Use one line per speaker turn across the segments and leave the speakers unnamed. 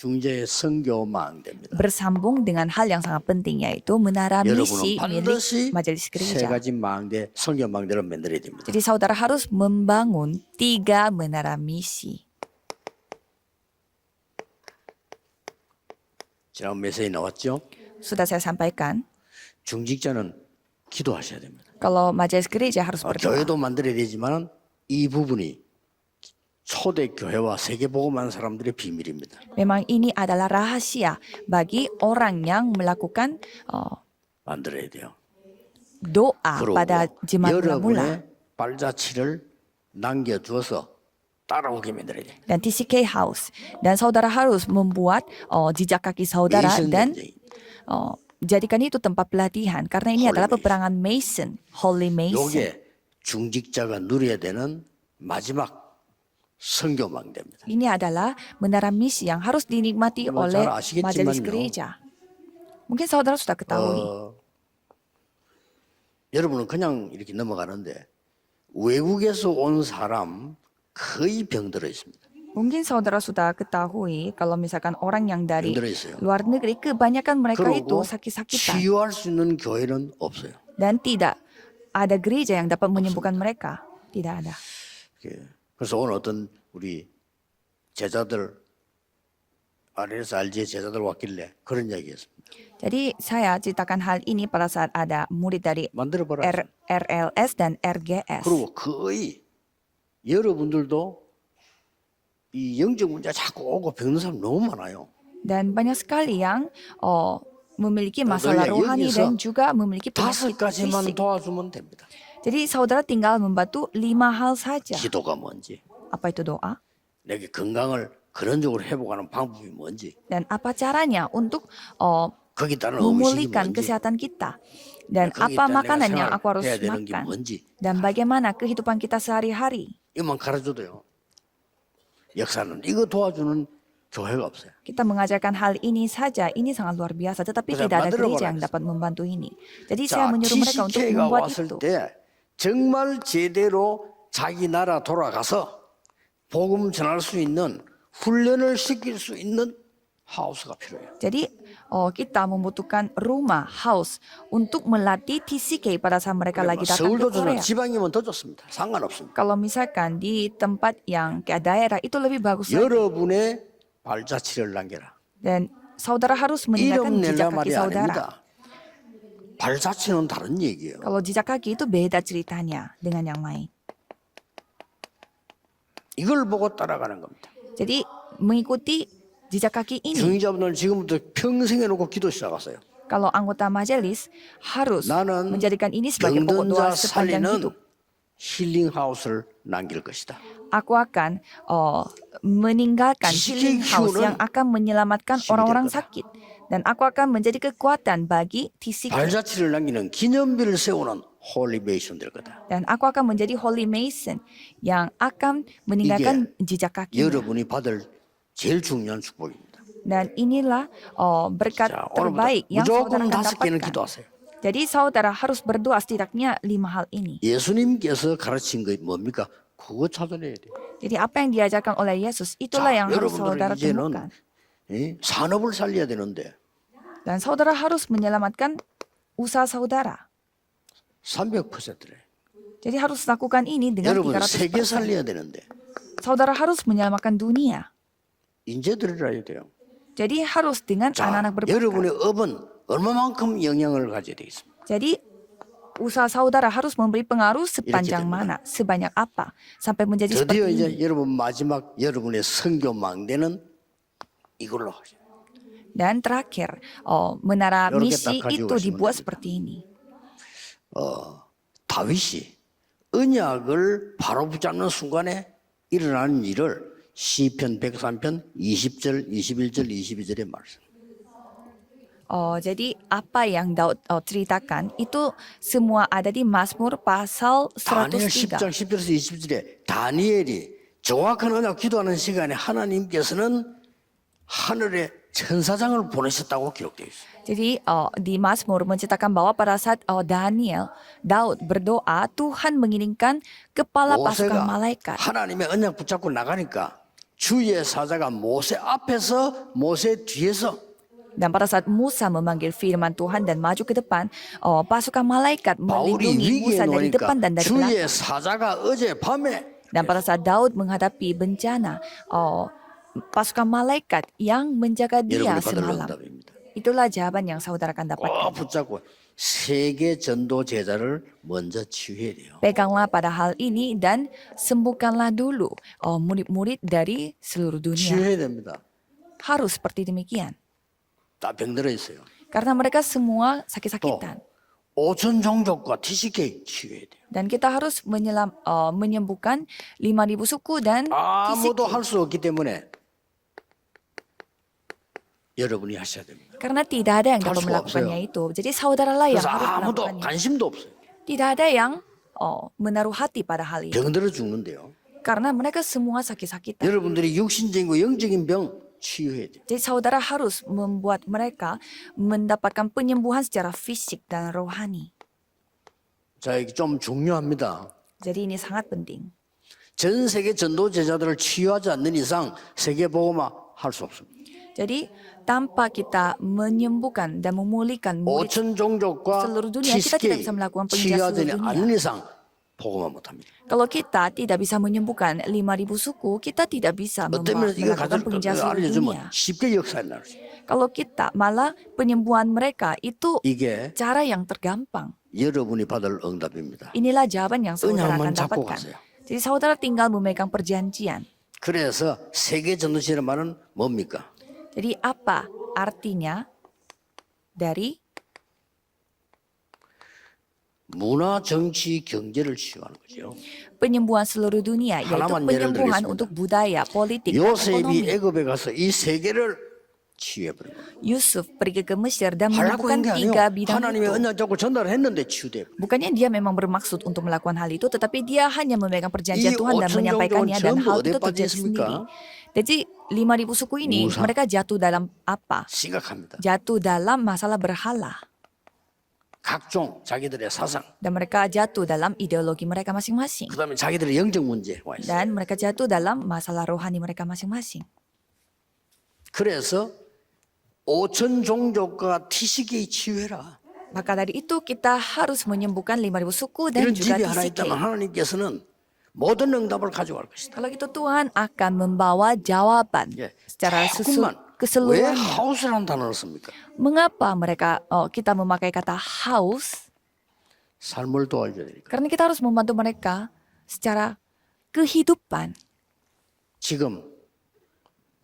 중재 선교망대입니다.
bersambung dengan hal yang sangat penting yaitu menara misi
여러분은
milik
반드시
majelis
세
gereja.
가지 망대, 선교망대를 만들어야 됩니다.
Jadi saudara harus membangun 3 menara misi.
지난 메시지 나왔죠?
Sudah saya sampaikan,
중직자는 기도하셔야 됩니다.
kalau majelis gereja harus berdoa.
교회도 만들어야 되지만 이 부분이 초대 교회와 세계 복음하는 사람들의 비밀입니다.
Memang ini adalah rahasia bagi orang yang melakukan
만들어야 돼요.
doa
그리고
pada jemaat mula-mula.
여러분의 발자취를 남겨주어서 따라오게 만들어야 돼요.
Dan TCK House. Dan saudara harus membuat jejak kaki saudara dan jadikan itu tempat pelatihan. Karena ini
Holy
adalah
Mason.
peperangan Mason, Holy Mason.
이게 중직자가 누려야 되는 마지막 선교망대입니다.
Ini adalah menara misi yang harus dinikmati
뭐
oleh
잘 아시겠지만요.
majelis gereja. Mungkin saudara sudah ketahui.
여러분은 그냥 이렇게 넘어가는데 외국에서 온 사람 거의 병들어 있습니다.
Mungkin saudara sudah ketahui kalau misalkan orang yang dari
병들어 있어요.
luar negeri, kebanyakan mereka itu
그리고
sakit-sakitan.
치유할 수 있는 교회는 없어요.
Dan tidak ada gereja yang dapat menyembuhkan mereka. Tidak ada.
그래서 오늘 어떤 우리 제자들 아래에서 알지의 제자들 왔길래 그런 이야기했습니다.
Jadi saya ceritakan hal ini pada saat ada murid dari
만들어봐라.
RLS dan RGS.
그리고 거의 여러분들도 이 영적 문제 자꾸 오고 병든 사람 너무 많아요.
Dan banyak sekali yang memiliki masalah rohani
여기서
dan juga memiliki
다섯
penyakit
가지만
fisik.
도와주면 됩니다.
Jadi saudara tinggal membantu 5 hal saja.
기도가 뭔지,
Apa itu doa?
내게 건강을 근원적으로 회복하는 방법이 뭔지,
Dan apa caranya untuk
거기 따른 음식이
memulihkan
뭔지,
kesehatan kita? Dan
거기
apa
따른
makanan
내가
yang aku harus
생활해야 되는 게
makan?
뭔지
Dan bagaimana kehidupan kita sehari-hari?
이만 가르쳐도요. 역사는 이거 도와주는 교회가 없어요.
Kita mengajarkan hal ini saja, ini sangat luar biasa. Tetapi
Bisa
tidak ada
만들어
gereja
보라
yang
그랬어.
dapat membantu ini. Jadi saya
자,
menyuruh mereka untuk
TCK가
membuat
왔을
itu.
때 정말 제대로 자기 나라 돌아가서 복음 전할 수 있는 훈련을 시킬 수 있는 하우스가 필요해요.
Jadi kita membutuhkan rumah, house untuk melatih TCK pada saat mereka lagi datang ke
서울도 좋지만
Korea.
지방이면 더 좋습니다. 상관없습니다.
Kalau misalkan di tempat yang kayak daerah itu lebih bagus lagi.
여러분의 발자취를 남겨라.
Dan saudara harus meninggalkan
이름
jejak
내라
kaki
말이
saudara.
아닙니다. 발자취는 다른 얘기예요.
Kalau jejak kaki itu beda ceritanya dengan yang lain.
이걸 보고 따라가는 겁니다.
Jadi mengikuti jejak kaki ini.
중위자분들 지금부터 평생 해놓고 기도 시작하세요.
Kalau anggota majelis harus
나는
menjadikan ini sebagai pokok doa
병든 자
sepanjang
살리는
hidup.
힐링 하우스를 남길 것이다.
Aku akan meninggalkan healing house yang akan menyelamatkan orang-orang sakit. Dan aku akan menjadi kekuatan bagi TCK.
발자취를 남기는 기념비를 세우는 홀리메이션 될 거다.
Dan aku akan menjadi Holy Mason yang akan meninggalkan jejak kaki.
여러분이 받을 제일 중요한 축복입니다.
Dan inilah berkat
자,
terbaik
오늘부터
yang saudara
무조건
akan
5개는
dapatkan.
기도하세요.
Jadi saudara harus berdoa setidaknya 5 hal ini.
예수님께서 가르친 게 뭡니까? 그거 찾아내야 돼요.
Jadi apa yang diajarkan oleh Yesus itulah yang harus saudara
여러분들은
temukan.
이제는 산업을 살려야 되는데
Dan saudara harus menyelamatkan usaha saudara.
300%래.
Jadi harus lakukan ini dengan
여러분 세계
300%.
살려야 되는데
Saudara harus menyelamatkan dunia.
인재들이라 해야 돼요.
Jadi harus dengan
자,
anak-anak berbakat.
여러분의 업은 얼마만큼 영향을 가져야 되겠습니까?
Jadi usaha saudara harus memberi pengaruh sepanjang
됩니다.
mana, sebanyak apa, sampai menjadi
드디어
seperti
이제
ini.
여러분 마지막 여러분의 선교 망대는 이걸로 하죠.
Dan terakhir, menara
이렇게
misi
딱 가지고
itu
가시면
dibuat
됩니다.
seperti ini.
다윗이 언약을 바로 붙잡는 순간에 일어나는 일을 시편 103편 20절, 21절, 22절에 말씀.
Jadi apa yang Daud ceritakan itu semua ada di Mazmur pasal
다니엘
103.
10장 10절에서 20절에 다니엘이 정확한 언약 기도하는 시간에 하나님께서는 하늘에 천사장을 보내셨다고 기록되어 있어요.
Jadi di Mazmur menceritakan bahwa pada saat Daud berdoa, Tuhan mengirimkan kepala pasukan
모세가
malaikat.
하나님의 언약 붙잡고 나가니까 주의 사자가 모세 앞에서 모세 뒤에서
Dan pada saat Musa memanggil firman Tuhan dan maju ke depan, pasukan malaikat
바울이
melindungi
위기에
Musa dari
놓으니까
depan dan dari
주의
belakang.
사자가 어제 밤에
Dan pada saat Daud menghadapi bencana, pasukan malaikat yang menjaga dia
여러분이 받을
semalam.
응답입니다.
Itulah jawaban yang saudara akan
꼭
dapatkan.
붙잡고 세계 전도 제자를 먼저 치유해야 돼요.
Peganglah pada hal ini dan sembuhkanlah dulu murid-murid dari seluruh dunia.
치유해야 됩니다.
Harus seperti demikian.
다 병들어 있어요.
Karena mereka semua sakit-sakitan.
5천 종족과 TCK 치유해야 돼요.
Dan kita harus menyembuhkan 5.000 suku dan
아무도
TCK.
할 수 없기 때문에 여러분이 하셔야 됩니다.
Karena tidak ada yang
할
dapat
수가
melakukannya
없어요.
itu. Jadi saudaralah yang
그래서
harus
아무도
melakukannya.
관심도 없어요.
Tidak ada yang menaruh hati pada hal itu.
병들어 죽는데요.
Karena mereka semua sakit-sakitan.
여러분들이 육신적이고 영적인 병 치유해야 돼요.
Jadi saudara harus membuat mereka mendapatkan penyembuhan secara fisik dan rohani.
자, 이게 좀 중요합니다.
Jadi ini sangat penting.
전 세계 전도 제자들을 치유하지 않는 이상 세계 복음화 할 수 없습니다.
Jadi tanpa kita menyembuhkan dan memulihkan murid
5천 종족과
seluruh dunia, kita tidak
TCK
bisa melakukan penjelasan
치유하지
seluruh dunia.
않는 이상 복음화 못합니다.
Kalau kita tidak bisa menyembuhkan 5.000 suku, kita tidak bisa
어쩌면 이거
melakukan
가져
penjelasan seluruh dunia.
알려주면 쉽게 역사에 나올 수 있어요.
Kalau kita malah penyembuhan mereka itu
이게
cara yang tergampang.
여러분이 받을 응답입니다.
Inilah jawaban yang saudara akan
은양만 잡고
dapatkan.
가세요.
Jadi saudara tinggal memegang perjanjian.
그래서 세계 전도체의 말은 뭡니까?
Jadi apa artinya dari
문화, 정치, 경제를 치유하는 거죠.
penyembuhan seluruh dunia, yaitu
하나만 예를
penyembuhan
들겠습니다.
untuk budaya, politik, dan
요셉이
ekonomi.
애굽에 가서 이 세 개를 치유해버린 거예요.
Yusuf pergi ke Mesir dan
하려고
melakukan
한 게 아니에요.
3 bidang
하나님의
itu.
언약 잡고 전달했는데 치유돼.
Bukannya dia memang bermaksud untuk melakukan hal itu, tetapi dia hanya memegang perjanjian
이
Tuhan dan
5천
menyampaikannya, dan
종족은
hal
전부
itu
어디에
terjadi
빠져 있습니까?
sendiri. Jadi 5.000 suku ini
우상.
mereka jatuh dalam apa?
심각합니다.
Jatuh dalam masalah berhala.
각종 자기들의 사상,
Dan mereka jatuh dalam ideologi mereka masing-masing.
그다음에 자기들의 영적 문제 와 있어요.
Dan mereka jatuh dalam masalah rohani mereka masing-masing.
그래서 5천 종족과 TCK 치유해라.
Maka dari itu kita harus menyembuhkan 5.000 suku dan
이런
juga
집이 하나
TCK.
있다면 하나님께서는 모든 응답을 가져갈 것이다.
Kalau itu Tuhan akan membawa jawaban
예.
secara
자꾸만 왜
keseluruhan.
하우스라는 단어를 씁니까?
Mengapa kita memakai kata haus?
삶을 도와줘야 되니까.
Karena kita harus membantu mereka secara kehidupan.
지금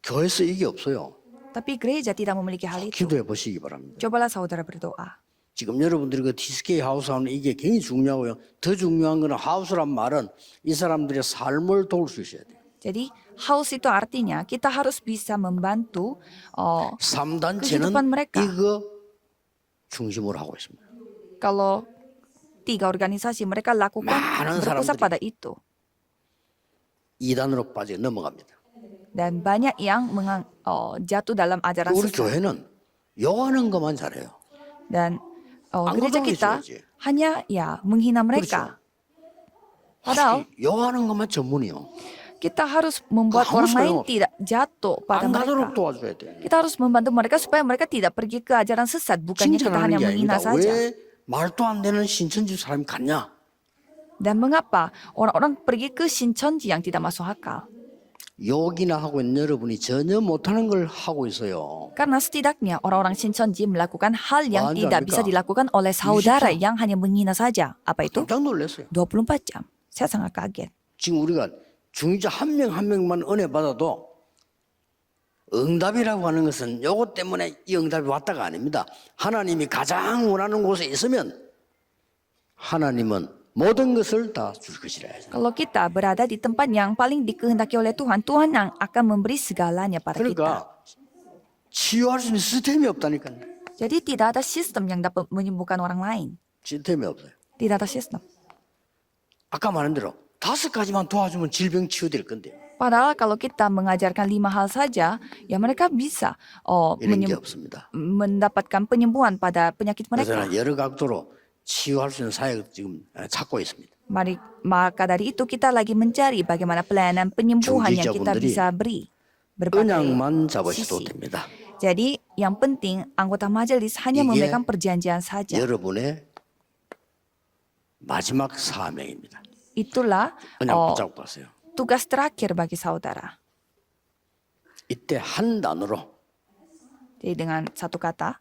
교회에서 이게 없어요.
Tapi gereja tidak memiliki hal itu.
기도해 보시기 바랍니다.
Cobalah saudara berdoa.
지금 여러분들이 그 TSK 하우스 하는 이게 굉장히 중요하고요. 더 중요한 거는 하우스란 말은 이 사람들의 삶을 도울 수 있어야 돼요.
Jadi haus itu artinya kita harus bisa membantu
3단체는
kehidupan mereka.
이거 중심으로 하고 있습니다.
Kalau 3 organisasi mereka lakukan
많은
berpusat
사람들이
pada itu.
2단으로 빠져 넘어갑니다.
Dan banyak yang jatuh dalam ajaran
우리
sesat.
교회는 욕하는 것만 잘해요.
Dan
안
gereja
그러고
kita
있어야지.
hanya menghina mereka. Padahal
욕하는 것만 전문이요.
kita harus membuat
Kamu
orang lain
sekarang
tidak jatuh pada
안 가도록
mereka.
도와줘야 돼.
Kita harus membantu mereka supaya mereka tidak pergi ke ajaran sesat. Bukannya kita
칭찬하는
hanya
게
menghina
아닙니다.
saja.
왜 말도 안 되는 신천지 사람이 갔냐?
Dan mengapa orang-orang pergi ke Shincheonji yang tidak masuk akal?
욕이나 하고 있는 여러분이 전혀 못하는 걸 하고 있어요.
Karena setidaknya orang-orang Shincheonji melakukan hal yang
Wajar
tidak
juga.
bisa dilakukan oleh saudara
24.
yang hanya menghina saja. Apa itu?
깜짝 놀랐어요.
24 jam. Saya sangat kaget.
지금 우리가 중위자 한 명 한 명만 은혜 받아도 응답이라고 하는 것은 요것 때문에 이 응답이 왔다가 아닙니다. 하나님이 가장 원하는 곳에 있으면 하나님은 모든 것을 다 줄 것이라.
Kalau kita berada di tempat yang paling dikehendaki oleh Tuhan, Tuhan yang akan memberi segalanya pada kita.
그러니까 치유할 수 있는 시스템이 없다니까요.
Jadi tidak ada sistem yang dapat menyembuhkan orang lain.
시스템이 없어요.
Tidak ada sistem.
아까 말한 대로 5가지만 도와주면 질병 치유될 건데
Padahal kalau kita mengajarkan 5 hal saja, ya mereka bisa
이런 게 없습니다.
mendapatkan penyembuhan pada penyakit mereka.
그래서 여러 각도로 치유할 수 있는 사역을 지금 찾고 있습니다.
Maka dari itu kita lagi mencari bagaimana pelayanan penyembuhan yang kita
중지자분들이
bisa beri. berbagai
언약만 잡으셔도
sisi.
됩니다.
Jadi yang penting anggota majelis hanya
이게
memegang perjanjian saja.
여러분의 마지막 사명입니다.
Itulah
언약 붙잡고 가세요.
tugas terakhir bagi saudara.
이때 한 단어로
Jadi dengan satu kata,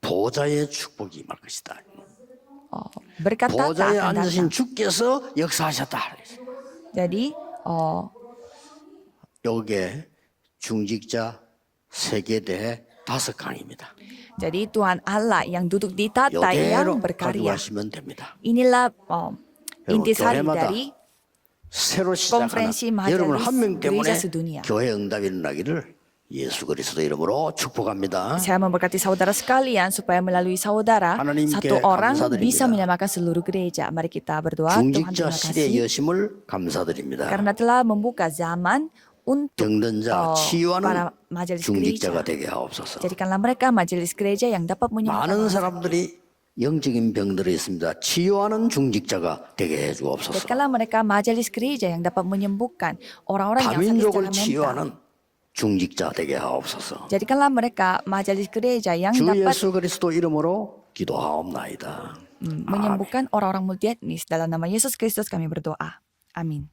보좌의 축복이 임할 것이다.
berkat tak
보좌에
akan
앉으신
datang.
주께서 역사하셨다.
Jadi
요게 중직자 세계대회 5강입니다.
jadi Tuhan Allah yang duduk di tata yang
요대로
berkarya.
가져가시면 됩니다.
Inilah intisari
교회마다
dari
새로 시작하는
konferensi
여러분
majelis
한 명 때문에
gereja sedunia.
교회 응답이 일어나기를 예수 그리스도 이름으로 축복합니다.
Saya memberkati saudara sekalian supaya melalui saudara
하나님께
satu orang
감사드립니다.
bisa menyelamatkan seluruh gereja. Mari kita berdoa. Tuhan
중직자
terima
시대의
kasih
여심을 감사드립니다.
karena telah membuka zaman untuk
병든 자
para
치유하는
majelis
중직자가
gereja.
되게 하옵소서.
Jadikanlah mereka majelis gereja yang dapat menyembuhkan
많은
orang.
사람들이 영적인 병들이 있습니다. 치유하는 중직자가 되게 해 주옵소서.
Jadikanlah mereka majelis gereja yang dapat menyembuhkan orang-orang yang sakit
다민족을
secara mental.
치유하는 중직자 되게 하옵소서.
Jadikanlah mereka majelis gereja yang
주
dapat
예수 그리스도 이름으로 기도하옵나이다.
menyembuhkan orang-orang multietnis. Dalam nama Yesus Kristus kami berdoa. Amin.